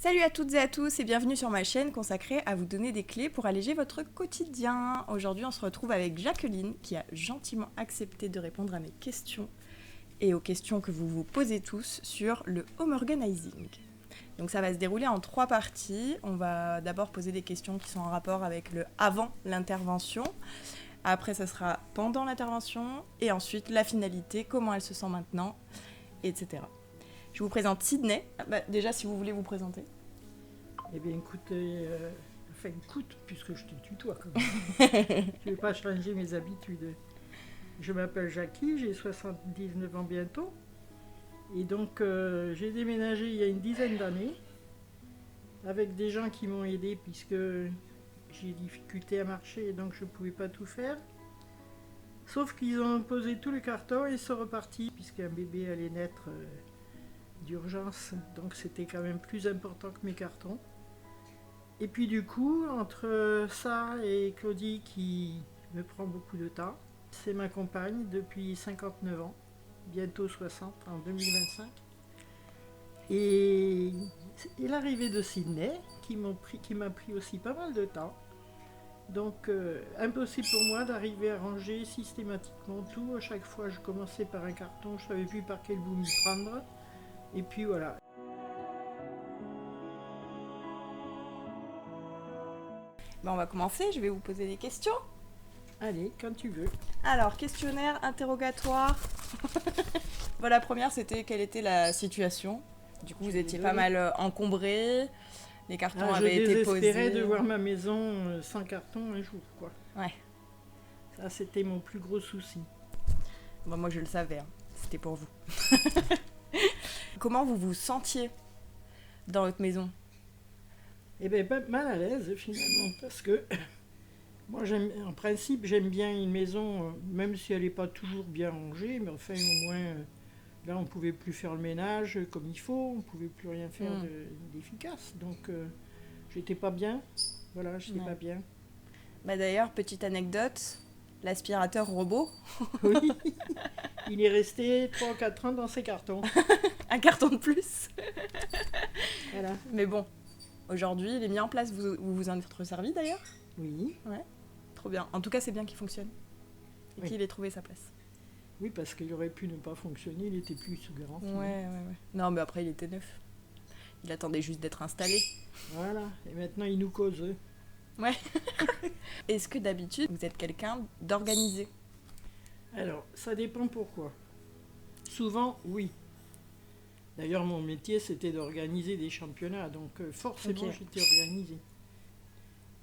Salut à toutes et à tous et bienvenue sur ma chaîne consacrée à vous donner des clés pour alléger votre quotidien. Aujourd'hui on se retrouve avec Jacqueline qui a gentiment accepté de répondre à mes questions et aux questions que vous vous posez tous sur le home organizing. Donc ça va se dérouler en 3 parties. On va d'abord poser des questions qui sont en rapport avec le avant l'intervention. Après ça sera pendant l'intervention et ensuite la finalité, comment elle se sent maintenant, etc. Je vous présente Sydney. Déjà, si vous voulez vous présenter. Eh bien, écoutez, écoute, puisque je te tutoie quand même. Je ne vais pas changer mes habitudes. Je m'appelle Jackie, j'ai 79 ans bientôt. Et donc, j'ai déménagé il y a une dizaine d'années avec des gens qui m'ont aidé puisque j'ai des difficultés à marcher et donc je ne pouvais pas tout faire. Sauf qu'ils ont posé tous les cartons et sont repartis puisqu'un bébé allait naître d'urgence. Donc, c'était quand même plus important que mes cartons. Et puis du coup, entre ça et Claudie qui me prend beaucoup de temps, c'est ma compagne depuis 59 ans, bientôt 60 en 2025. Et l'arrivée de Sydney qui m'a pris aussi pas mal de temps. Donc impossible pour moi d'arriver à ranger systématiquement tout. À chaque fois je commençais par un carton, je ne savais plus par quel bout m'y prendre. Et puis voilà. On va commencer, je vais vous poser des questions. Allez, quand tu veux. Alors, questionnaire, interrogatoire. Bon, la première, c'était quelle était la situation. Du coup, vous étiez pas mal encombrés, les cartons avaient été posés. Je désespérais de voir ma maison sans carton un jour, quoi. Ouais. Ça, c'était mon plus gros souci. Bon, moi, je le savais, hein. C'était pour vous. Comment vous vous sentiez dans votre maison ? Eh bien, pas mal à l'aise, finalement, parce que moi, en principe, j'aime bien une maison, même si elle n'est pas toujours bien rangée, mais enfin, au moins, là, on ne pouvait plus faire le ménage comme il faut, on ne pouvait plus rien faire d'efficace. Donc, j'étais pas bien. Voilà, j'étais pas bien. D'ailleurs, petite anecdote, l'aspirateur robot. Oui, il est resté 3 ou 4 ans dans ses cartons. Un carton de plus. Voilà. Mais bon, aujourd'hui, il est mis en place. Vous vous en êtes servi d'ailleurs ? Oui. Ouais. Trop bien. En tout cas, c'est bien qu'il fonctionne. Et qu'il ait trouvé sa place. Oui, parce qu'il aurait pu ne pas fonctionner, il était plus sous garantie. Ouais. Non, mais après, il était neuf. Il attendait juste d'être installé. Voilà, et maintenant, il nous cause. Ouais. Est-ce que d'habitude, vous êtes quelqu'un d'organisé ? Alors, ça dépend pourquoi. Souvent, oui. D'ailleurs, mon métier, c'était d'organiser des championnats, donc forcément, j'étais organisée.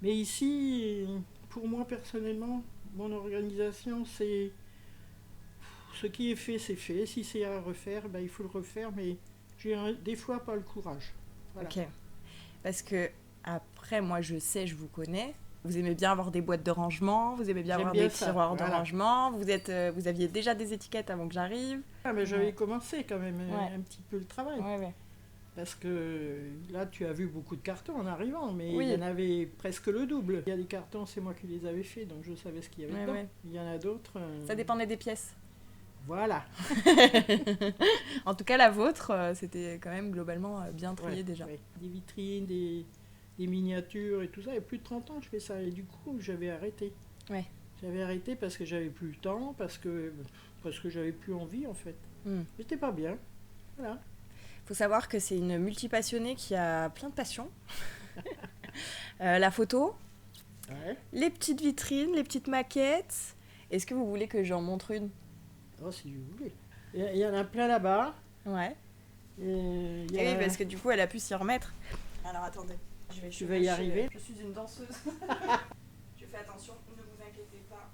Mais ici, pour moi, personnellement, mon organisation, c'est... Ce qui est fait, c'est fait. Si c'est à refaire, il faut le refaire, mais j'ai des fois pas le courage. Voilà. Ok. Parce que, après, moi, je sais, je vous connais. Vous aimez bien avoir des boîtes de rangement, vous aimez bien avoir des tiroirs de rangement, vous aviez déjà des étiquettes avant que j'arrive. Ah, mais j'avais commencé quand même un petit peu le travail. Ouais. Parce que là, tu as vu beaucoup de cartons en arrivant, mais il y en avait presque le double. Il y a des cartons, c'est moi qui les avais faits, donc je savais ce qu'il y avait dedans. Ouais. Il y en a d'autres... Ça dépendait des pièces. Voilà. En tout cas, la vôtre, c'était quand même globalement bien trié déjà. Ouais. Des vitrines, des miniatures et tout ça. Il y a plus de 30 ans que je fais ça. Et du coup, j'avais arrêté. Ouais. J'avais arrêté parce que j'avais plus le temps, parce que j'avais plus envie, en fait. J'étais pas bien. Voilà. Faut savoir que c'est une multipassionnée qui a plein de passions. La photo, les petites vitrines, les petites maquettes. Est-ce que vous voulez que j'en montre une ? Oh, si vous voulez. Il y en a plein là-bas. Ouais. Oui, parce que du coup, elle a pu s'y remettre. Alors, attendez. Tu vas y arriver. Je suis une danseuse. Je fais attention, ne vous inquiétez pas.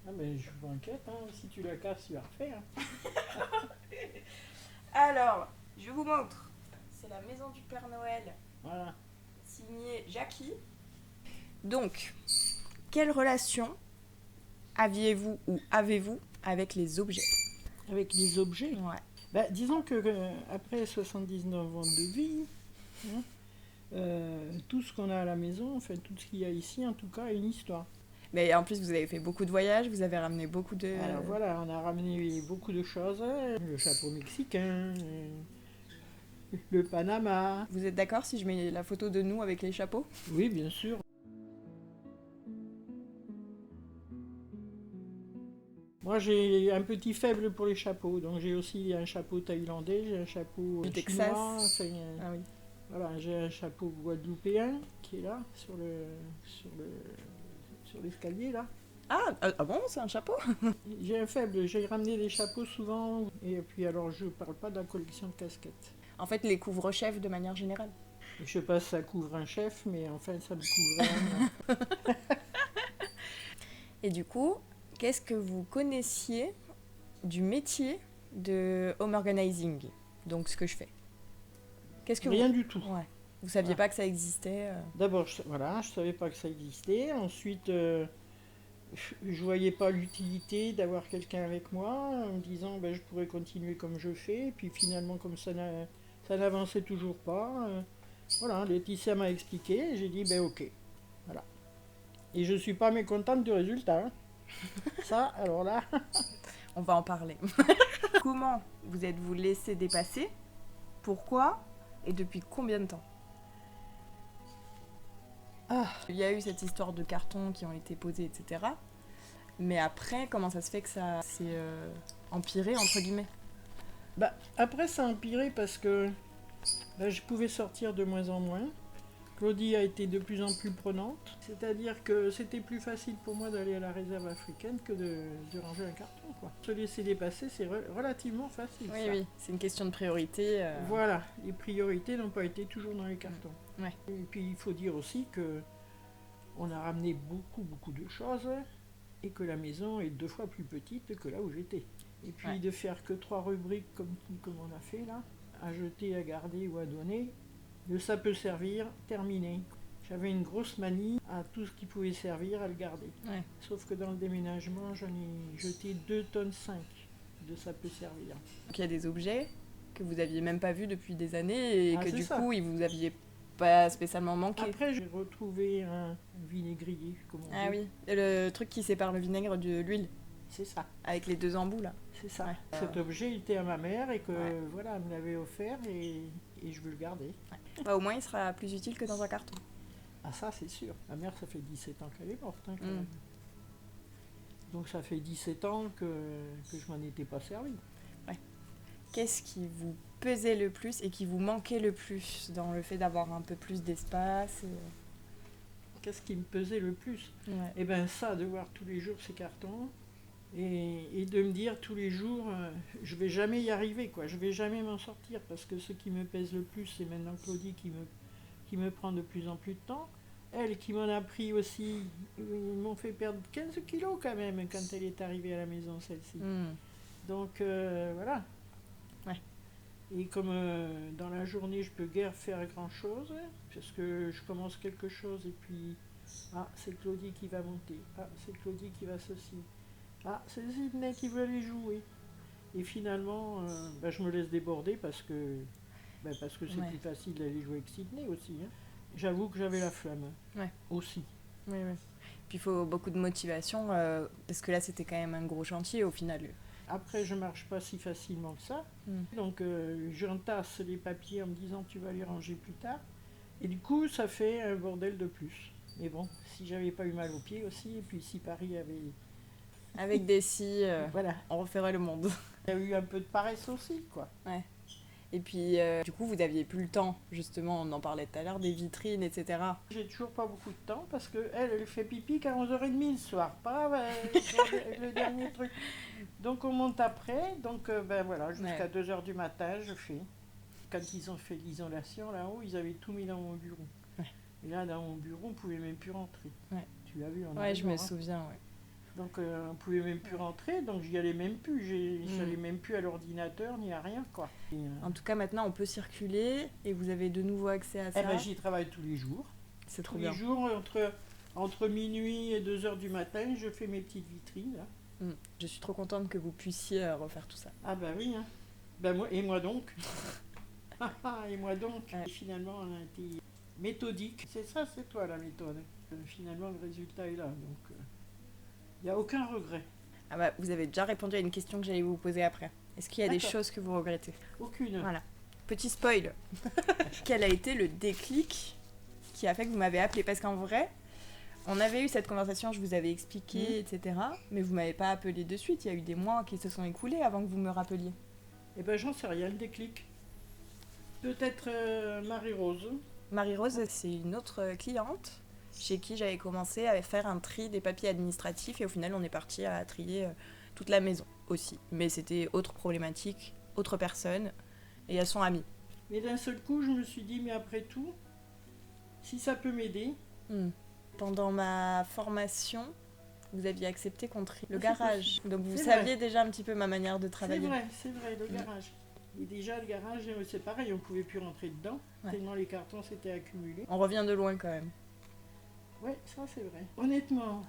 Ah, mais je m'inquiète, hein. Si tu la casses, tu vas refaire. Alors, je vous montre. C'est la maison du Père Noël. Voilà. Signé Jackie. Donc, quelle relation aviez-vous ou avez-vous avec les objets ? Avec les objets ? Ouais. Disons que après 79 ans de vie, tout ce qu'on a à la maison, enfin tout ce qu'il y a ici en tout cas, a une histoire. Mais en plus, vous avez fait beaucoup de voyages, vous avez ramené beaucoup de... Alors voilà, on a ramené beaucoup de choses. Le chapeau mexicain, le Panama. Vous êtes d'accord si je mets la photo de nous avec les chapeaux? Oui, bien sûr. Moi, j'ai un petit faible pour les chapeaux, donc j'ai aussi un chapeau thaïlandais, j'ai un chapeau Du chinois, Texas. enfin, Ah oui. voilà, j'ai un chapeau guadeloupéen qui est là, sur l'escalier, là. Ah bon, c'est un chapeau? J'ai un faible, j'ai ramené des chapeaux souvent, et puis alors je parle pas de la collection de casquettes. En fait, les couvre-chefs de manière générale. Je sais pas si ça couvre un chef, mais enfin ça me couvre un. Et du coup, qu'est-ce que vous connaissiez du métier de home organizing? Donc ce que je fais. Qu'est-ce que Rien du tout. Ouais. Vous saviez pas que ça existait D'abord, je savais pas que ça existait. Ensuite, je voyais pas l'utilité d'avoir quelqu'un avec moi en me disant je pourrais continuer comme je fais. Et puis finalement, comme ça n'avançait toujours pas, voilà, Laetitia m'a expliqué et j'ai dit ok. Voilà. Et je suis pas mécontente du résultat. Hein. Ça, alors là. On va en parler. Comment vous êtes-vous laissé dépasser? Pourquoi? Et depuis combien de temps? Il y a eu cette histoire de cartons qui ont été posés, etc. Mais après, comment ça se fait que ça s'est empiré, entre guillemets? Après, ça a empiré parce que je pouvais sortir de moins en moins. Claudie a été de plus en plus prenante. C'est-à-dire que c'était plus facile pour moi d'aller à la réserve africaine que de ranger un carton. Quoi. Se laisser dépasser, c'est relativement facile. Oui, ça. oui, c'est une question de priorité. Voilà, les priorités n'ont pas été toujours dans les cartons. Ouais. Et puis il faut dire aussi que on a ramené beaucoup de choses et que la maison est 2 fois plus petite que là où j'étais. Et puis de faire que 3 rubriques comme on a fait là, à jeter, à garder ou à donner, ça peut servir, terminé. J'avais une grosse manie à tout ce qui pouvait servir à le garder. Ouais. Sauf que dans le déménagement, j'en ai jeté 2,5 tonnes de ça peut servir. Donc il y a des objets que vous aviez même pas vus depuis des années et que du ça. coup, ils vous aviez pas spécialement manqué. Après, j'ai retrouvé un vinaigrier, comme on dit. Ah oui, et le truc qui sépare le vinaigre de l'huile, C'est ça. avec les 2 embouts là. C'est ça. Ouais. Cet objet, il était à ma mère et que voilà, elle me l'avait offert et je veux le garder. Bah, au moins, il sera plus utile que dans un carton. Ah ça, c'est sûr. Ma mère, ça fait 17 ans qu'elle est morte. Hein, quand même. Donc ça fait 17 ans que je m'en étais pas servi. Qu'est-ce qui vous pesait le plus et qui vous manquait le plus dans le fait d'avoir un peu plus d'espace Qu'est-ce qui me pesait le plus? Ouais. Eh bien ça, de voir tous les jours ces cartons et de me dire tous les jours, je vais jamais y arriver, quoi. Je vais jamais m'en sortir parce que ce qui me pèse le plus, c'est maintenant Claudie qui me prend de plus en plus de temps. Elle qui m'en a pris aussi, ils m'ont fait perdre 15 kilos quand même quand elle est arrivée à la maison, celle-ci. Donc voilà. Ouais. Et comme dans la journée, je peux guère faire grand-chose, parce que je commence quelque chose et puis, c'est Claudie qui va monter, c'est Claudie qui va ceci, c'est Sydney qui veut aller jouer. Et finalement, je me laisse déborder parce que c'est plus facile d'aller jouer avec Sydney aussi. Hein. J'avoue que j'avais la flamme, aussi. Oui. Puis il faut beaucoup de motivation, parce que là, c'était quand même un gros chantier au final. Après, je marche pas si facilement que ça. Donc, j'entasse les papiers en me disant tu vas les ranger plus tard. Et du coup, ça fait un bordel de plus. Mais bon, si j'avais pas eu mal aux pieds aussi, et puis si Paris avait... Avec des scies, voilà. on referait le monde. Il y a eu un peu de paresse aussi, quoi. Ouais. Et puis, du coup, vous aviez plus le temps, justement, on en parlait tout à l'heure, des vitrines, etc. J'ai toujours pas beaucoup de temps parce que elle fait pipi qu'à 11h30 le soir, pas le dernier truc. Donc on monte après, donc voilà, jusqu'à 2h du matin, je fais. Quand ils ont fait l'isolation là-haut, ils avaient tout mis dans mon bureau. Ouais. Et là, dans mon bureau, on pouvait même plus rentrer. Ouais. Tu l'as vu, Je me souviens, ouais. Donc on pouvait même plus rentrer, donc j'y allais même plus. J'allais même plus à l'ordinateur ni à rien, quoi. Et, en tout cas, maintenant, on peut circuler et vous avez de nouveau accès à ça. J'y travaille tous les jours. C'est trop bien. Tous les jours, entre minuit et 2h du matin, je fais mes petites vitrines, là. Je suis trop contente que vous puissiez refaire tout ça. Ah bah oui, hein. Et moi donc. Et moi donc. Et finalement, on a été méthodique. C'est ça, c'est toi la méthode. Finalement, le résultat est là, donc il n'y a aucun regret. Ah vous avez déjà répondu à une question que j'allais vous poser après. Est-ce qu'il y a des choses que vous regrettez? Aucune. Voilà. petit spoil. Quel a été le déclic qui a fait que vous m'avez appelé? Parce qu'en vrai, on avait eu cette conversation, je vous avais expliqué, etc. Mais vous m'avez pas appelé de suite. Il y a eu des mois qui se sont écoulés avant que vous me rappeliez. Eh ben, j'en sais rien, le déclic. Peut-être Marie-Rose. Marie-Rose, c'est une autre cliente chez qui j'avais commencé à faire un tri des papiers administratifs et au final on est parti à trier toute la maison aussi. Mais c'était autre problématique, autre personne et elles sont amies. Mais d'un seul coup, je me suis dit, mais après tout, si ça peut m'aider... Pendant ma formation, vous aviez accepté qu'on trie le c'est garage. Donc vous C'est saviez vrai. déjà un petit peu ma manière de travailler. C'est vrai, le garage. Et déjà, le garage, c'est pareil, on ne pouvait plus rentrer dedans, tellement les cartons s'étaient accumulés. On revient de loin quand même. Ouais, ça c'est vrai. Honnêtement,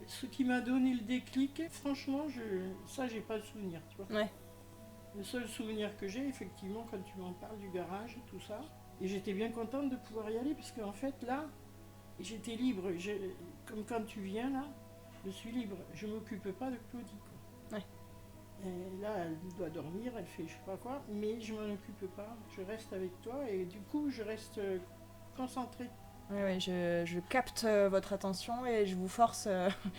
ce qui m'a donné le déclic, franchement, ça j'ai pas le souvenir, tu vois. Ouais. Le seul souvenir que j'ai, effectivement, quand tu m'en parles du garage, tout ça, et j'étais bien contente de pouvoir y aller, parce qu'en fait, là, j'étais libre. Comme quand tu viens, là, je suis libre. Je m'occupe pas de Claudie, quoi. Ouais. Et là, elle doit dormir, elle fait je sais pas quoi, mais je m'en occupe pas. Je reste avec toi, et du coup, je reste concentrée. Ouais, je capte votre attention et je vous force,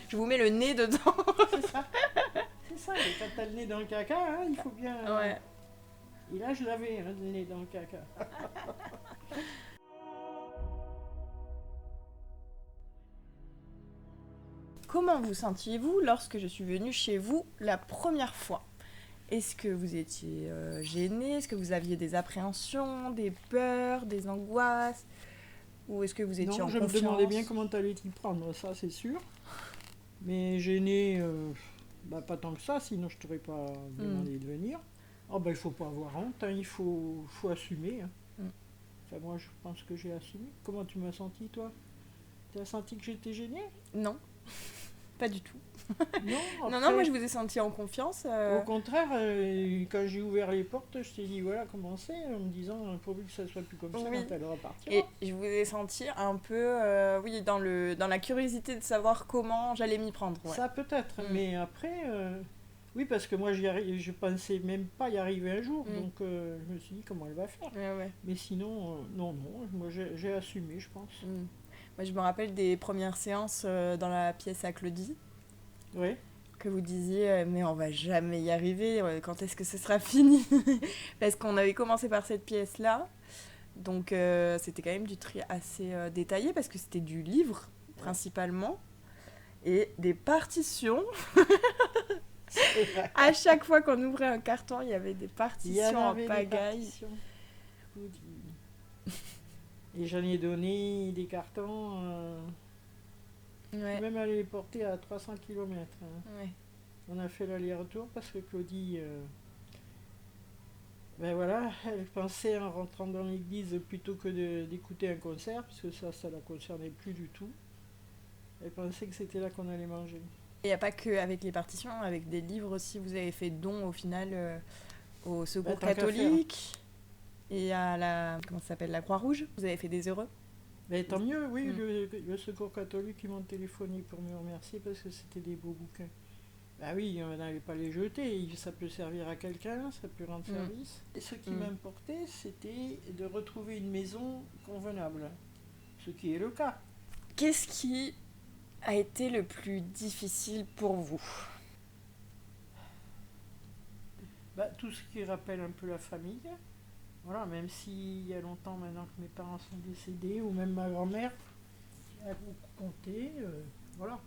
je vous mets le nez dedans. C'est ça. C'est ça, et quand t'as le nez dans le caca, hein, il faut bien... Ouais. Et là, je l'avais, hein, le nez dans le caca. Comment vous sentiez-vous lorsque je suis venue chez vous la première fois? Est-ce que vous étiez gênée? Est-ce que vous aviez des appréhensions, des peurs, des angoisses? Ou est-ce que vous étiez en Non, je confiance? me demandais bien comment t'allais t'y prendre, ça c'est sûr. Mais gêné, pas tant que ça, sinon je t'aurais pas demandé de venir. Oh il faut pas avoir honte, hein, il faut assumer. Hein. Enfin, moi je pense que j'ai assumé. Comment tu m'as senti toi? Tu as senti que j'étais gênée? Non, pas du tout. Non, Non, moi je vous ai senti en confiance. Au contraire, quand j'ai ouvert les portes, je t'ai dit voilà comment c'est, en me disant pourvu que ça soit plus comme ça quand elle repartira. Et je vous ai senti un peu, dans la curiosité de savoir comment j'allais m'y prendre. Ouais. Ça peut-être, mais après, oui, parce que moi je pensais même pas y arriver un jour, donc je me suis dit comment elle va faire. Ouais. Mais sinon, non, moi j'ai assumé, je pense. Moi je me rappelle des premières séances dans la pièce à Claudie. Ouais. Que vous disiez mais on va jamais y arriver, quand est-ce que ce sera fini? Parce qu'on avait commencé par cette pièce là, donc c'était quand même du tri assez détaillé parce que c'était du livre principalement et des partitions. À chaque fois qu'on ouvrait un carton il y avait des partitions en pagaille. Et j'en ai donné des cartons. Ouais. Même aller les porter à 300 km. Hein. Ouais. On a fait l'aller-retour parce que Claudie, elle pensait en rentrant dans l'église plutôt que d'écouter un concert, puisque ça la concernait plus du tout. Elle pensait que c'était là qu'on allait manger. Il n'y a pas qu'avec les partitions, avec des livres aussi, vous avez fait don au final au Secours catholique et à la Croix-Rouge. Vous avez fait des heureux. Mais tant mieux, oui, le Secours catholique, ils m'ont téléphoné pour me remercier parce que c'était des beaux bouquins. Bah oui, on n'allait pas les jeter, ça peut servir à quelqu'un, ça peut rendre service. Et ce qui m'importait, c'était de retrouver une maison convenable, ce qui est le cas. Qu'est-ce qui a été le plus difficile pour vous? Tout ce qui rappelle un peu la famille. Voilà, même s'il y a longtemps maintenant que mes parents sont décédés, ou même ma grand-mère, qui a beaucoup compté, voilà.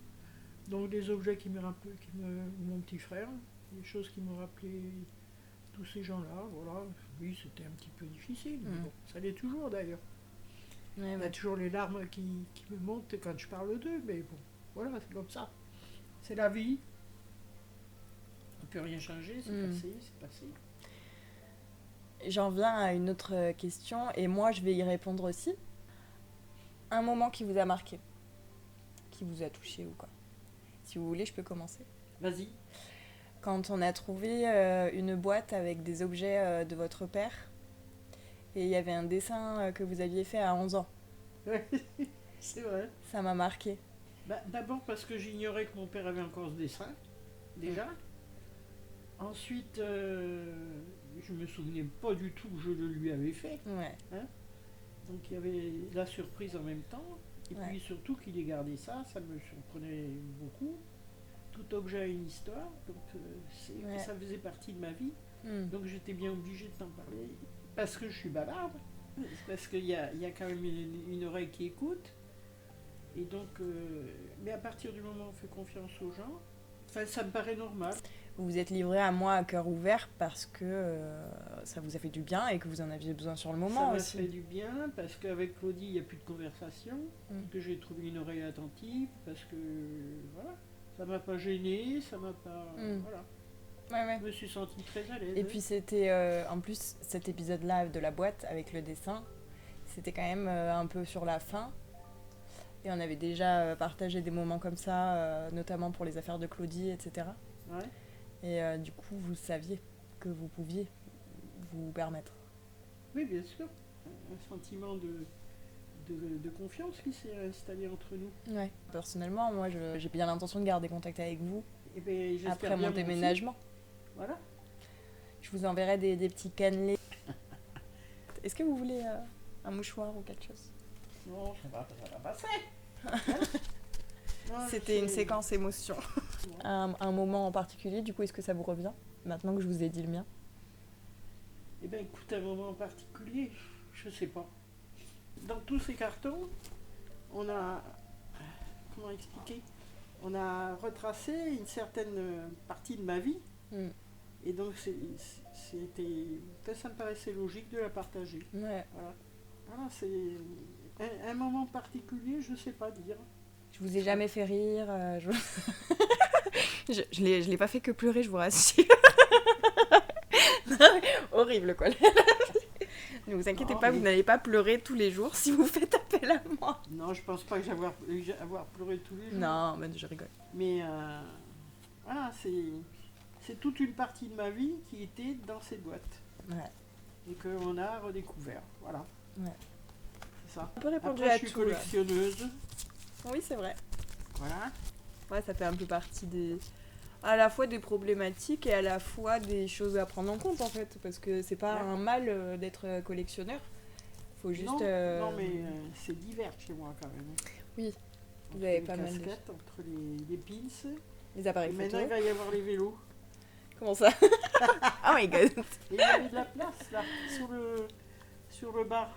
Donc des objets qui me rappellent, mon petit frère, des choses qui me rappelaient tous ces gens-là, voilà. Oui, c'était un petit peu difficile, mais bon, ça l'est toujours d'ailleurs. Il y a toujours les larmes qui me montent quand je parle d'eux, mais bon, voilà, c'est comme ça. C'est la vie. On ne peut rien changer, c'est passé. J'en viens à une autre question, et moi je vais y répondre aussi. Un moment qui vous a marqué, qui vous a touché ou quoi? Si vous voulez, je peux commencer. Vas-y. Quand on a trouvé une boîte avec des objets de votre père, et il y avait un dessin que vous aviez fait à 11 ans. Ouais, c'est vrai. Ça m'a marqué. D'abord parce que j'ignorais que mon père avait encore ce dessin, déjà. Ensuite, je me souvenais pas du tout que je le lui avais fait. Ouais. Hein. Donc il y avait la surprise en même temps. Et Ouais. puis surtout qu'il ait gardé ça, ça me surprenait beaucoup. Tout objet a une histoire, donc Ouais. ça faisait partie de ma vie. Mm. Donc j'étais bien obligée de t'en parler. Parce que je suis bavarde. Parce qu'il y a quand même une oreille qui écoute. Et donc, mais à partir du moment où on fait confiance aux gens, ça me paraît normal. Vous vous êtes livré à moi à cœur ouvert parce que ça vous a fait du bien et que vous en aviez besoin sur le moment Ça m'a aussi. fait du bien parce qu'avec Claudie, il n'y a plus de conversation, que j'ai trouvé une oreille attentive, parce que voilà, ça m'a pas gêné, ça m'a pas. Voilà. Ouais, ouais. Je me suis sentie très à l'aise. Et puis c'était en plus cet épisode-là de la boîte avec le dessin, c'était quand même un peu sur la fin. Et on avait déjà partagé des moments comme ça, notamment pour les affaires de Claudie, etc. Ouais. Et du coup, vous saviez que vous pouviez vous permettre. Oui, bien sûr. Un sentiment de confiance qui s'est installé entre nous. Ouais. Personnellement, moi, j'ai bien l'intention de garder contact avec vous Et ben, j'espère après bien mon moi aussi. déménagement. Voilà. Je vous enverrai des petits cannelés. Est-ce que vous voulez un mouchoir ou quelque chose? Non, ça va passer. Non, C'était une c'est- séquence émotion. Un moment en particulier, du coup, est-ce que ça vous revient maintenant que je vous ai dit le mien? Eh bien, écoute, un moment en particulier, je sais pas. Dans tous ces cartons, on a. Comment expliquer? On a retracé une certaine partie de ma vie. Mm. Et donc, ça me paraissait logique de la partager. Ouais. Voilà, c'est. Un moment particulier, je sais pas dire. Je vous ai jamais fait rire. Je l'ai pas fait que pleurer, je vous rassure. Horrible, quoi. Ne vous inquiétez Non, pas, mais- vous n'allez pas pleurer tous les jours si vous faites appel à moi. Non, je pense pas que avoir pleuré tous les jours. Non, mais je rigole. Mais voilà, c'est toute une partie de ma vie qui était dans ces boîtes. Ouais. Et qu'on a redécouvert. Voilà. Ouais. C'est ça. Un peu répondu Après, à je suis tout. Là. collectionneuse. Oui, c'est vrai. Voilà. Ouais, ça fait un peu partie à la fois des problématiques et à la fois des choses à prendre en compte, en fait. Parce que c'est pas Ouais. un mal d'être collectionneur. Faut juste... Non, mais c'est divers chez moi quand même. Oui, vous Entre avez les pas mal de... casquettes, entre les pins. Les Et appareils maintenant, photo. il va y avoir les vélos. Comment ça? Oh my god. Et il y avait de la place là, sur le bar.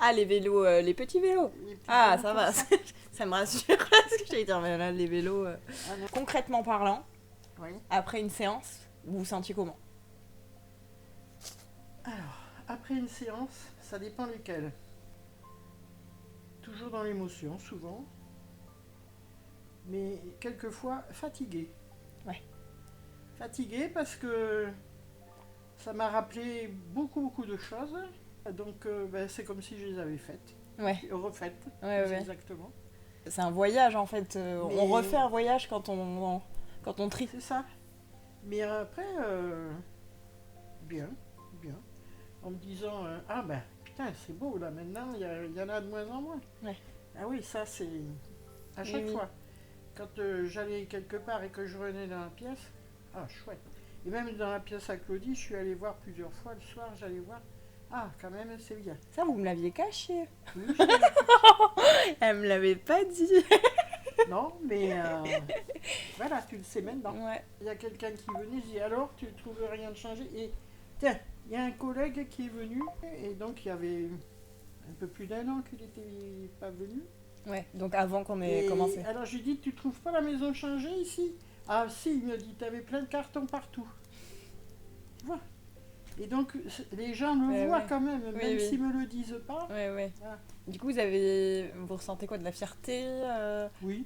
Ah, les vélos, les petits vélos. Les petits Ah, vélos ça comme va, ça me rassure. Parce que j'allais dire, mais là, les vélos... Ah non. Concrètement parlant, Oui. après une séance, vous vous sentiez comment? Alors, après une séance, ça dépend lesquelles. Toujours dans l'émotion, souvent. Mais quelquefois fatigué. Ouais. Fatigué parce que ça m'a rappelé beaucoup de choses. Donc c'est comme si je les avais faites. Ouais, Refaites. ouais, ouais. Exactement. C'est un voyage, en fait. On Mais- refait un voyage quand on trie. C'est ça. Mais après, bien. En me disant, ah ben putain, c'est beau là, maintenant, il y en a de moins en moins. Ouais. Ah oui, ça c'est à chaque Oui. fois. Quand j'allais quelque part et que je revenais dans la pièce, ah chouette. Et même dans la pièce à Claudie, je suis allée voir plusieurs fois le soir, j'allais voir. Ah, quand même, c'est bien. Ça, vous me l'aviez caché. Oui, Elle me l'avait pas dit. non, mais voilà, tu le sais maintenant. Ouais. Il y a quelqu'un qui venait, je dis alors, tu ne trouves rien de changé. Et tiens, il y a un collègue qui est venu, et donc il y avait un peu plus d'1 an qu'il n'était pas venu. Ouais, donc avant qu'on ait Et commencé. alors je lui dis, tu trouves pas la maison changée ici? Ah si, il me dit, tu avais plein de cartons partout. Tu vois. Et donc les gens le Ouais, voient ouais. quand même, Oui, même oui. s'ils me le disent pas. Ouais, ouais. Voilà. Du coup, vous ressentez quoi? De la fierté Oui.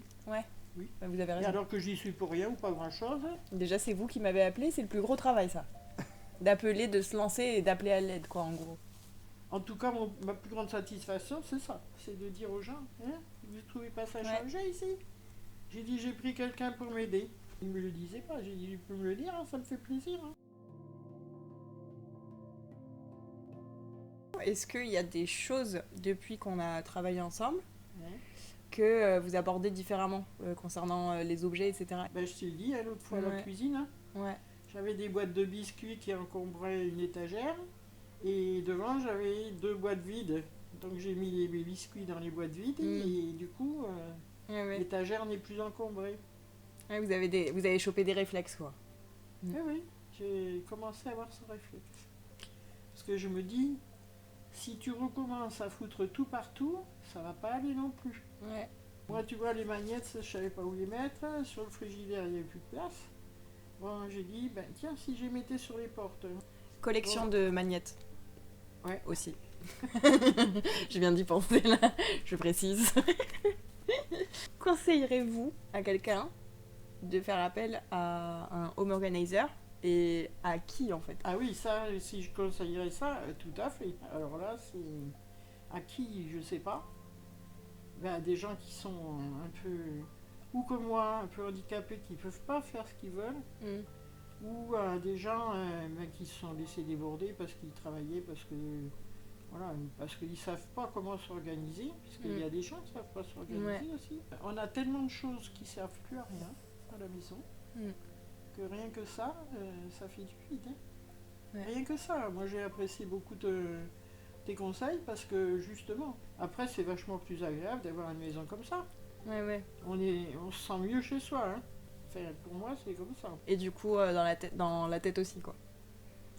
Vous avez Et raison. alors que j'y suis pour rien ou pas grand chose. Déjà, c'est vous qui m'avez appelé, c'est le plus gros travail, ça. D'appeler, de se lancer et d'appeler à l'aide, quoi, en gros. En tout cas, ma plus grande satisfaction, c'est ça. C'est de dire aux gens, hein, vous ne trouvez pas ça Ouais. changé ici? J'ai dit, j'ai pris quelqu'un pour m'aider. Il ne me le disait pas. J'ai dit, il peut me le dire, hein, ça me fait plaisir. Hein. Est-ce qu'il y a des choses, depuis qu'on a travaillé ensemble, Ouais. que vous abordez différemment concernant les objets, etc. Ben, je t'ai dit, hein, l'autre fois à la Ouais. cuisine, hein, Ouais. J'avais des boîtes de biscuits qui encombraient une étagère. Et devant, j'avais 2 boîtes vides. Donc j'ai mis les biscuits dans les boîtes vides et du coup, l'étagère n'est plus encombrée. Ouais, vous avez chopé des réflexes, quoi. Oui, j'ai commencé à avoir ce réflexe. Parce que je me dis, si tu recommences à foutre tout partout, ça va pas aller non plus. Ouais. Moi, tu vois, les magnettes, je savais pas où les mettre. Sur le frigidaire, il n'y avait plus de place. Bon, j'ai dit, ben tiens, si je les mettais sur les portes. Collection de magnettes. Ouais. Aussi. Je viens d'y penser là, je précise. Conseillerez-vous à quelqu'un de faire appel à un home organizer et à qui en fait? Ah oui, ça, si je conseillerais ça, tout à fait. Alors là, c'est à qui, je sais pas. Ben, des gens qui sont un peu, ou comme moi, un peu handicapés, qui peuvent pas faire ce qu'ils veulent. Ou des gens qui se sont laissés déborder parce qu'ils travaillaient, parce qu'ils ne savent pas comment s'organiser, puisqu'il y a des gens qui ne savent pas s'organiser aussi. On a tellement de choses qui ne servent plus à rien à la maison, que rien que ça, ça fait du vide. Hein. Ouais. Rien que ça, moi j'ai apprécié beaucoup tes conseils, parce que justement, après c'est vachement plus agréable d'avoir une maison comme ça. Ouais. On se sent mieux chez soi, hein. Enfin, pour moi, c'est comme ça. Et du coup, dans la tête aussi, quoi.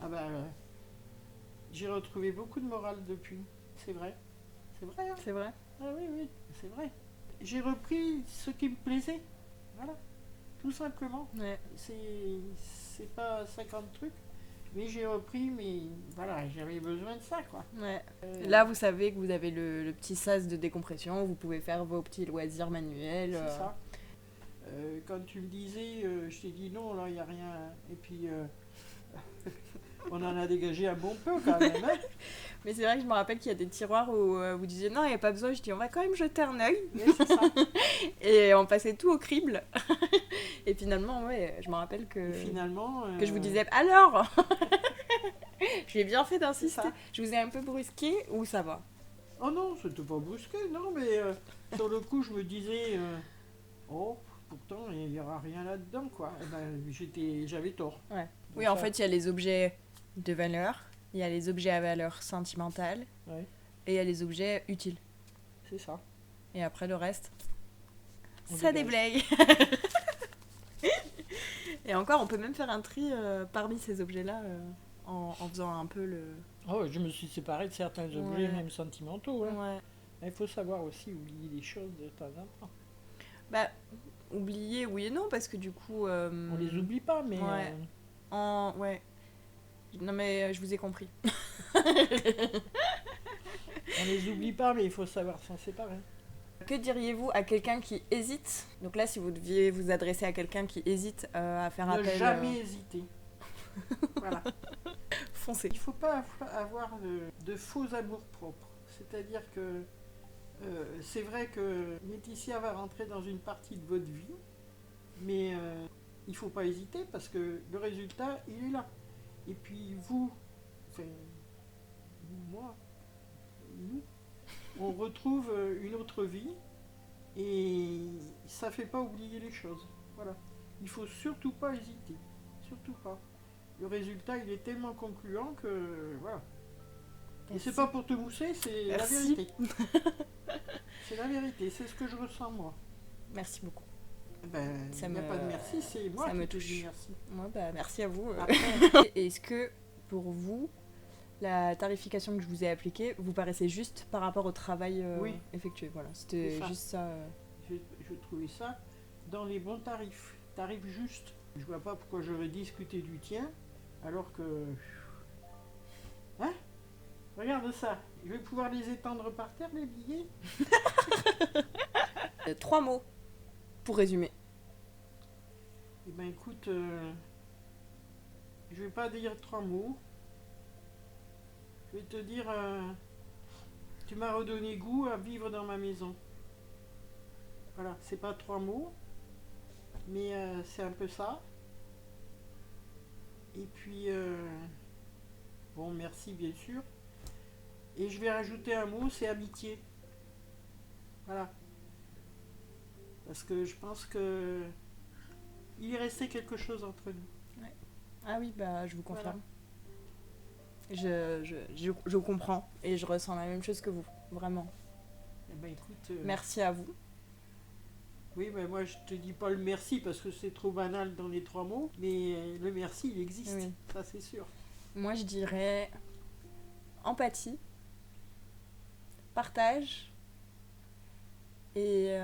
Ah bah, j'ai retrouvé beaucoup de morale depuis. C'est vrai. C'est vrai. Hein. C'est vrai. Ah oui, c'est vrai. J'ai repris ce qui me plaisait. Voilà. Tout simplement. Ouais. C'est pas 50 trucs, mais j'ai repris, mais voilà, j'avais besoin de ça, quoi. Ouais. Là, vous savez que vous avez le petit sas de décompression, vous pouvez faire vos petits loisirs manuels. C'est ça. Quand tu me disais, je t'ai dit non, là, il n'y a rien. Et puis, on en a dégagé un bon peu quand même. Hein. Mais c'est vrai que je me rappelle qu'il y a des tiroirs où vous disiez non, il n'y a pas besoin. Je dis on va quand même jeter un œil. Oui, c'est ça. Et on passait tout au crible. Et finalement, ouais, je me rappelle que je vous disais alors j'ai bien fait d'insister. Je vous ai un peu brusqué ou ça va? Oh non, c'était pas brusqué, non, mais sur le coup, je me disais oh, pourtant, il n'y aura rien là-dedans, quoi. Et ben, j'avais tort. Ouais. Oui, en fait, il y a les objets de valeur, il y a les objets à valeur sentimentale, et il y a les objets utiles. C'est ça. Et après, le reste, ça déblaye. Et encore, on peut même faire un tri parmi ces objets-là en faisant un peu le... Oh, je me suis séparée de certains objets, même sentimentaux. Hein. Ouais. Il faut savoir aussi oublier les choses de temps en temps. Bah, oublier, oui et non, parce que du coup... On les oublie pas, mais... Ouais. Non, mais je vous ai compris. On les oublie pas, mais il faut savoir s'en séparer. Que diriez-vous à quelqu'un qui hésite? Donc là, si vous deviez vous adresser à quelqu'un qui hésite à faire appel... Ne jamais hésiter. Voilà. Foncez. Il ne faut pas avoir de faux amour-propre. C'est-à-dire que c'est vrai que Laetitia va rentrer dans une partie de votre vie, mais il ne faut pas hésiter parce que le résultat, il est là. Et puis vous, enfin, moi, nous, on retrouve une autre vie et ça ne fait pas oublier les choses. Voilà. Il ne faut surtout pas hésiter. Surtout pas. Le résultat, il est tellement concluant que voilà. Et c'est pas pour te mousser, c'est la vérité. C'est la vérité, c'est ce que je ressens moi. Merci beaucoup. Ben, il n'y a pas de merci, c'est moi qui te dis merci. Moi, bah, merci à vous. Est-ce que pour vous, la tarification que je vous ai appliquée vous paraissait juste par rapport au travail effectué? Voilà, c'était juste ça. Je trouvais ça dans les bons tarifs, tarifs justes. Je vois pas pourquoi j'aurais discuté du tien, alors que... Hein? Regarde ça, je vais pouvoir les étendre par terre, les billets. 3 mots, pour résumer. Eh ben écoute, je vais pas dire 3 mots. Je vais te dire, tu m'as redonné goût à vivre dans ma maison. Voilà, c'est pas 3 mots, mais c'est un peu ça. Et puis, bon, merci bien sûr. Et je vais rajouter un mot, c'est amitié. Voilà. Parce que je pense que il est resté quelque chose entre nous. Ouais. Ah oui, bah je vous confirme. Je comprends et je ressens la même chose que vous, vraiment. Eh ben, écoute, Merci à vous. oui, mais moi je te dis pas le merci parce que c'est trop banal dans les 3 mots, mais le merci il existe, Oui. ça c'est sûr. Moi, je dirais empathie, partage et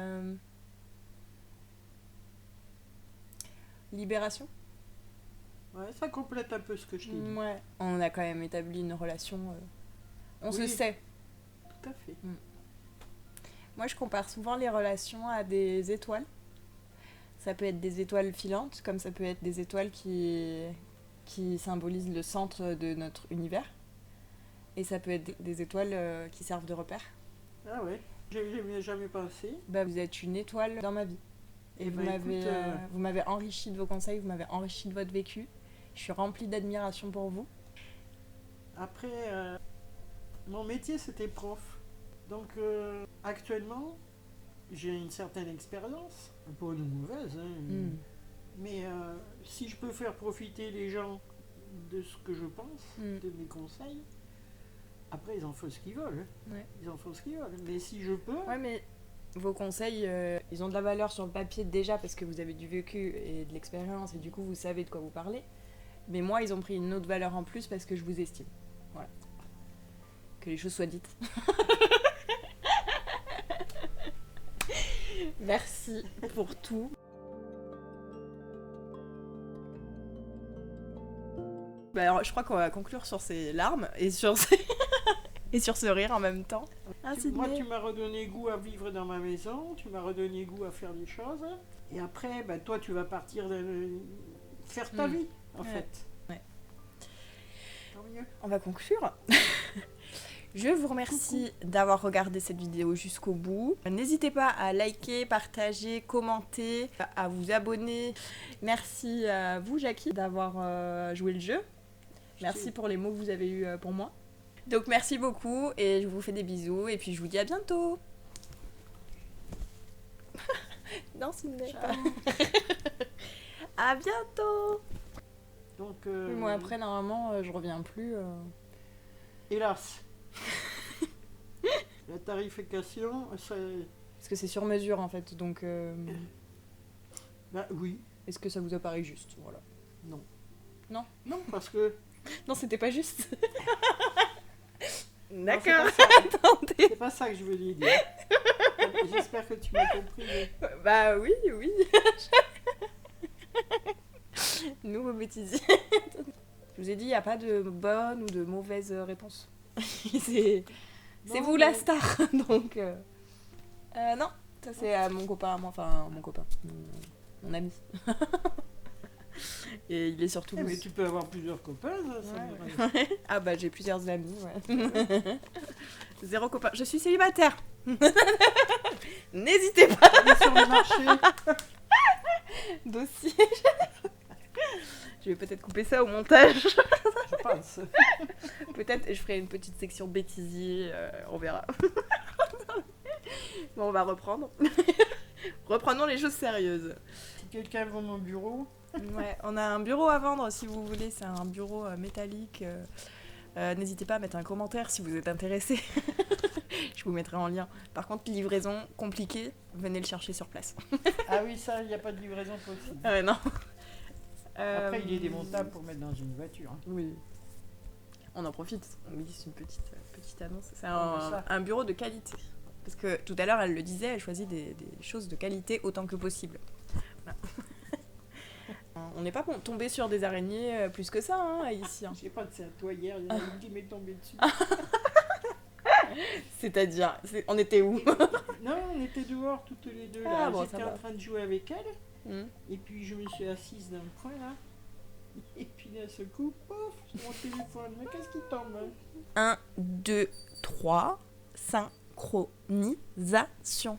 libération. Ouais, ça complète un peu ce que je t'ai dit. Ouais. On a quand même établi une relation. On se Oui. sait. Tout à fait. Moi, je compare souvent les relations à des étoiles. Ça peut être des étoiles filantes, comme ça peut être des étoiles qui symbolisent le centre de notre univers. Et ça peut être des étoiles qui servent de repère. Ah ouais, j'ai jamais pensé. Bah, vous êtes une étoile dans ma vie. Et Eh vous ben, écoute, m'avez enrichi de vos conseils, vous m'avez enrichi de votre vécu. Je suis remplie d'admiration pour vous. Après, mon métier c'était prof. Donc actuellement, j'ai une certaine expérience, bonne ou mauvaise, hein, mais si je peux faire profiter les gens de ce que je pense, de mes conseils, après ils en font ce qu'ils veulent. Ouais. Ils en font ce qu'ils veulent. Mais si je peux, Ouais, mais vos conseils, ils ont de la valeur sur le papier déjà parce que vous avez du vécu et de l'expérience et du coup vous savez de quoi vous parlez. Mais moi, ils ont pris une autre valeur en plus parce que je vous estime. Voilà. Que les choses soient dites. Merci pour tout. Bah alors, je crois qu'on va conclure sur ces larmes et sur et sur ce rire en même temps. Ah, moi tu m'as redonné goût à vivre dans ma maison, tu m'as redonné goût à faire des choses. Et après, bah, toi tu vas partir faire ta vie en fait. Ouais. Tant mieux. On va conclure. Je vous remercie d'avoir regardé cette vidéo jusqu'au bout. N'hésitez pas à liker, partager, commenter, à vous abonner. Merci à vous, Jackie, d'avoir joué le jeu. Merci pour les mots que vous avez eus pour moi. Donc merci beaucoup et je vous fais des bisous et puis je vous dis à bientôt. Non, ce n'est pas. À bientôt. Donc, Moi après, normalement, je reviens plus. Hélas. La tarification, c'est... Parce que c'est sur mesure en fait, donc... Bah oui. Est-ce que ça vous apparaît juste? Voilà. Non. Non. Non, parce que... Non, c'était pas juste. Non, D'accord. Attendez. C'est pas ça que je voulais dire. J'espère que tu m'as compris. Bah oui, oui. Nouveau bêtisier. Je vous ai dit, il n'y a pas de bonne ou de mauvaise réponse. C'est vous la star. Donc, non, ça c'est à mon copain, enfin mon copain, mon ami. Et il est sur Toulouse. Mais tu peux avoir plusieurs copains, ça Ouais. Ah bah j'ai plusieurs amis, ouais. 0 copain. Je suis célibataire. N'hésitez pas. Allez sur le marché. Dossier. Je vais peut-être couper ça au montage. Je pense. Peut-être je ferai une petite section bêtisier, on verra. Bon, on va reprendre. Reprenons les choses sérieuses. Si quelqu'un vend mon bureau... Ouais, on a un bureau à vendre si vous voulez, c'est un bureau métallique. N'hésitez pas à mettre un commentaire si vous êtes intéressé. Je vous mettrai en lien. Par contre, livraison compliquée, venez le chercher sur place. Ah oui, ça, il n'y a pas de livraison possible. Ouais, non. Après, il est démontable pour mettre dans une voiture. Hein. Oui. On en profite. On glisse une petite annonce. C'est ça. un bureau de qualité. Parce que tout à l'heure, elle le disait, elle choisit des choses de qualité autant que possible. Voilà. On n'est pas tombé sur des araignées plus que ça, hein, ici. Hein. Je sais pas, c'est à toi hier, il y en a une qui m'est tombée dessus. C'est-à-dire, on était où? Non, on était dehors toutes les deux. Ah, Là. bon, J'étais en train de jouer avec elle. Et puis je me suis assise dans le coin là. Et puis d'un seul coup, pof, sur mon téléphone. Mais qu'est-ce qui tombe? 1, 2, 3, synchronisation.